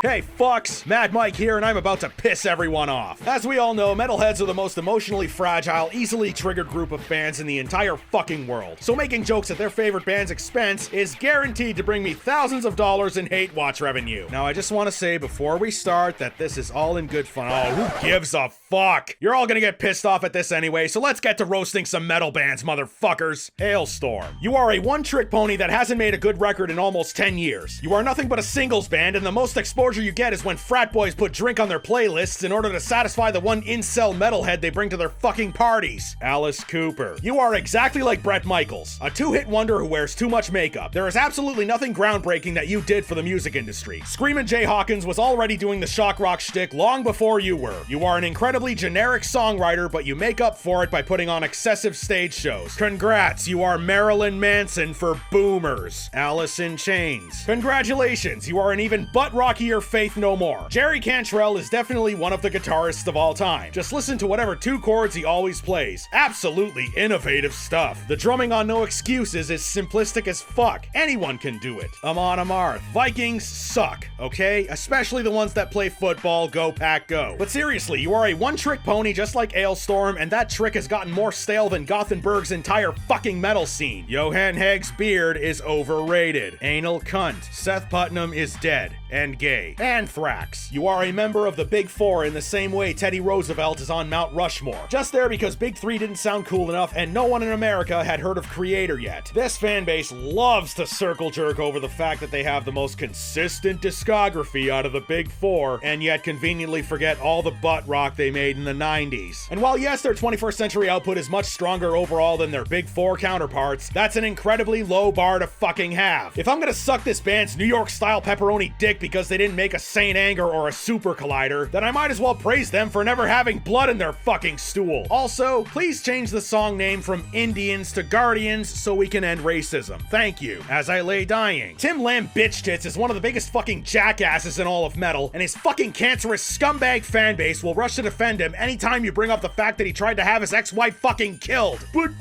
Hey fucks, Mad Mike here, and I'm about to piss everyone off. As we all know, metalheads are the most emotionally fragile, easily triggered group of fans in the entire fucking world. So making jokes at their favorite band's expense is guaranteed to bring me thousands of dollars in hate watch revenue. Now I just want to say before we start that this is all in good fun. Oh, who gives a fuck? You're all gonna get pissed off at this anyway, so let's get to roasting some metal bands, motherfuckers. Halestorm. You are a one-trick pony that hasn't made a good record in almost 10 years. You are nothing but a singles band, and the most exposure you get is when frat boys put drink on their playlists in order to satisfy the one incel metalhead they bring to their fucking parties. Alice Cooper. You are exactly like Bret Michaels, a two-hit wonder who wears too much makeup. There is absolutely nothing groundbreaking that you did for the music industry. Screamin' Jay Hawkins was already doing the shock rock shtick long before you were. You are an incredibly generic songwriter, but you make up for it by putting on excessive stage shows. Congrats, you are Marilyn Manson for boomers. Alice in Chains. Congratulations, you are an even butt-rockier Faith No More. Jerry Cantrell is definitely one of the guitarists of all time. Just listen to whatever two chords he always plays. Absolutely innovative stuff. The drumming on No Excuses is simplistic as fuck. Anyone can do it. Amon Amarth. Vikings suck, okay? Especially the ones that play football, go pack go. But seriously, you are a one-trick pony just like Halestorm, and that trick has gotten more stale than Gothenburg's entire fucking metal scene. Johan Hagg's beard is overrated. Anal cunt. Seth Putnam is dead and gay. Anthrax. You are a member of the Big Four in the same way Teddy Roosevelt is on Mount Rushmore. Just there because Big Three didn't sound cool enough and no one in America had heard of Creator yet. This fan base loves to circle jerk over the fact that they have the most consistent discography out of the Big Four, and yet conveniently forget all the butt rock they made in the 90s. And while yes, their 21st century output is much stronger overall than their Big Four counterparts, that's an incredibly low bar to fucking have. If I'm gonna suck this band's New York style pepperoni dick because they didn't make a Saint Anger or a Super Collider, then I might as well praise them for never having blood in their fucking stool. Also, please change the song name from Indians to Guardians so we can end racism. Thank you. As I lay dying. Tim Lamb Bitch Tits is one of the biggest fucking jackasses in all of metal, and his fucking cancerous scumbag fan base will rush to defend him anytime you bring up the fact that he tried to have his ex-wife fucking killed. But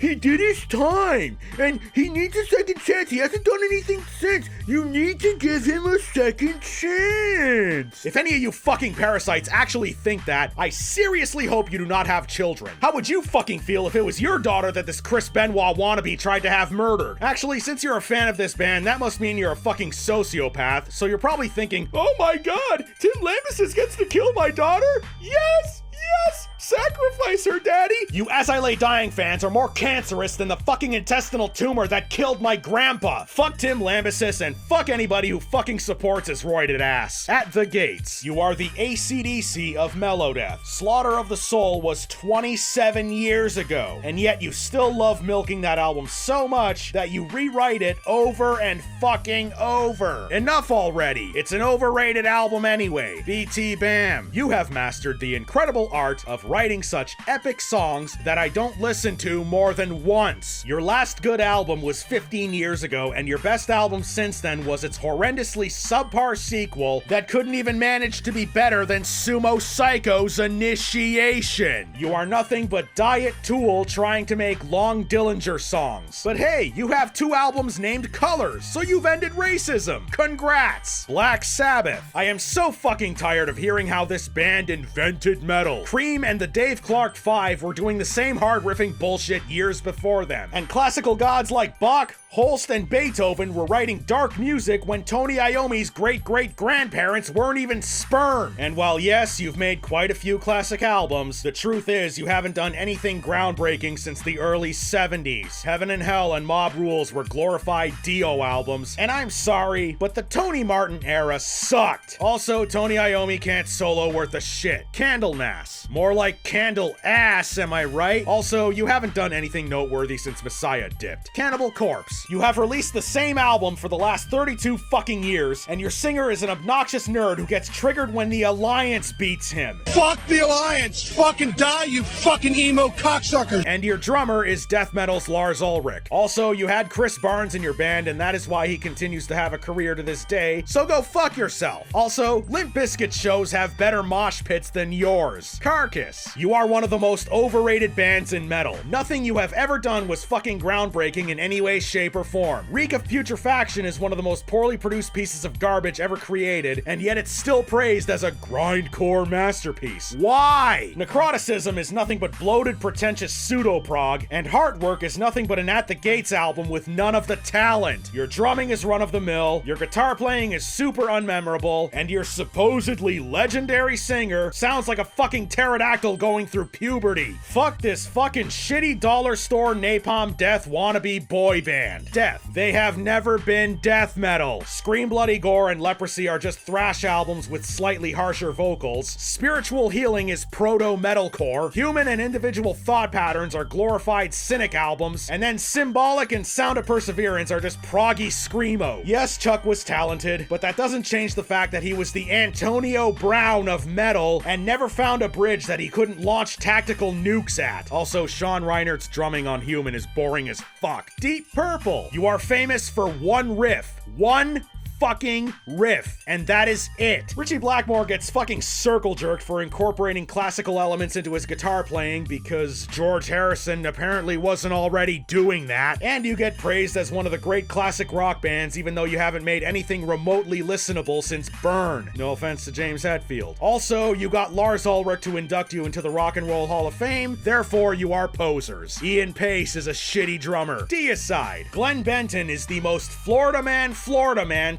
he did his time, and he needs a second chance. He hasn't done anything since. You need to give him a second chance. If any of you fucking parasites actually think that, I seriously hope you do not have children. How would you fucking feel if it was your daughter that this Chris Benoit wannabe tried to have murdered? Actually, since you're a fan of this band, that must mean you're a fucking sociopath, so you're probably thinking, oh my god, Tim Lambesis gets to kill my daughter? Yes! Yes! Sacrifice her, daddy! You As I Lay Dying fans are more cancerous than the fucking intestinal tumor that killed my grandpa. Fuck Tim Lambesis and fuck anybody who fucking supports his roided ass. At the Gates, you are the AC/DC of Melodeath. Slaughter of the Soul was 27 years ago, and yet you still love milking that album so much that you rewrite it over and fucking over. Enough already. It's an overrated album anyway. BTBAM. You have mastered the incredible art of writing such epic songs that I don't listen to more than once. Your last good album was 15 years ago, and your best album since then was its horrendously subpar sequel that couldn't even manage to be better than Sumo Psycho's Initiation. You are nothing but Diet Tool trying to make Long Dillinger songs. But hey, you have two albums named Colors, so you've ended racism. Congrats! Black Sabbath. I am so fucking tired of hearing how this band invented metal. Cream and the Dave Clark 5 were doing the same hard-riffing bullshit years before them. And classical gods like Bach, Holst, and Beethoven were writing dark music when Tony Iommi's great-great-grandparents weren't even sperm. And while yes, you've made quite a few classic albums, the truth is you haven't done anything groundbreaking since the early 70s. Heaven and Hell and Mob Rules were glorified Dio albums, and I'm sorry, but the Tony Martin era sucked. Also, Tony Iommi can't solo worth a shit. Candlemas. More like candle ass, am I right? Also, you haven't done anything noteworthy since Messiah dipped. Cannibal Corpse. You have released the same album for the last 32 fucking years, and your singer is an obnoxious nerd who gets triggered when the Alliance beats him. Fuck the Alliance! Fucking die, you fucking emo cocksucker! And your drummer is death metal's Lars Ulrich. Also, you had Chris Barnes in your band, and that is why he continues to have a career to this day, so go fuck yourself. Also, Limp Bizkit shows have better mosh pits than yours. Carcass. You are one of the most overrated bands in metal. Nothing you have ever done was fucking groundbreaking in any way, shape, or form. Reek of Putrefaction is one of the most poorly produced pieces of garbage ever created, and yet it's still praised as a grindcore masterpiece. Why? Necroticism is nothing but bloated, pretentious pseudo-prog, and Heartwork is nothing but an At the Gates album with none of the talent. Your drumming is run-of-the-mill, your guitar playing is super unmemorable, and your supposedly legendary singer sounds like a fucking pterodactyl going through puberty. Fuck this fucking shitty dollar store napalm death wannabe boy band. Death. They have never been death metal. Scream Bloody Gore and Leprosy are just thrash albums with slightly harsher vocals. Spiritual Healing is proto-metalcore. Human and Individual Thought Patterns are glorified cynic albums. And then Symbolic and Sound of Perseverance are just proggy screamo. Yes, Chuck was talented, but that doesn't change the fact that he was the Antonio Brown of metal and never found a bridge that he couldn't launch tactical nukes at. Also, Sean Reinert's drumming on Human is boring as fuck. Deep Purple. You are famous for one riff. One fucking riff, and that is it. Richie Blackmore gets fucking circle jerked for incorporating classical elements into his guitar playing because George Harrison apparently wasn't already doing that, and you get praised as one of the great classic rock bands even though you haven't made anything remotely listenable since Burn. No offense to James Hetfield. Also, you got Lars Ulrich to induct you into the Rock and Roll Hall of Fame, therefore you are posers. Ian Pace is a shitty drummer. Deicide. Glenn Benton is the most Florida man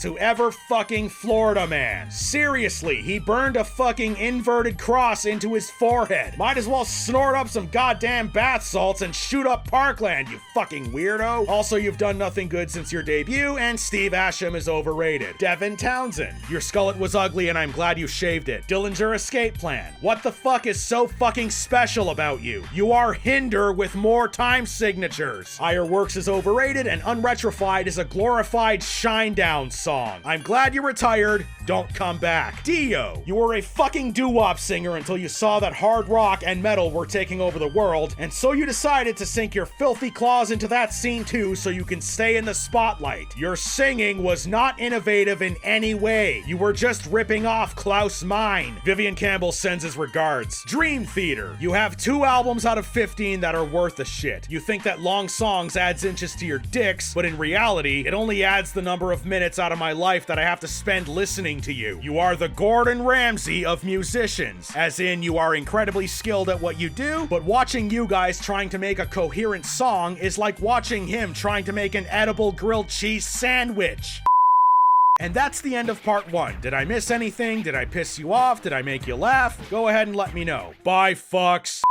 to ever fucking Florida man. Seriously, he burned a fucking inverted cross into his forehead. Might as well snort up some goddamn bath salts and shoot up Parkland, you fucking weirdo. Also, you've done nothing good since your debut, and Steve Asham is overrated. Devin Townsend. Your skullet was ugly and I'm glad you shaved it. Dillinger Escape Plan. What the fuck is so fucking special about you? You are Hinder with more time signatures. Ire Works is overrated, and Unretrified is a glorified Shinedown song. I'm glad you retired. Don't come back. Dio. You were a fucking doo-wop singer until you saw that hard rock and metal were taking over the world, and so you decided to sink your filthy claws into that scene too so you can stay in the spotlight. Your singing was not innovative in any way. You were just ripping off Klaus Meine. Vivian Campbell sends his regards. Dream Theater. You have 2 albums out of 15 that are worth the shit. You think that long songs adds inches to your dicks, but in reality, it only adds the number of minutes out of my life that I have to spend listening to you. You are the Gordon Ramsay of musicians, as in you are incredibly skilled at what you do, but watching you guys trying to make a coherent song is like watching him trying to make an edible grilled cheese sandwich. And that's the end of part 1. Did I miss anything? Did I piss you off? Did I make you laugh? Go ahead and let me know. Bye, fucks.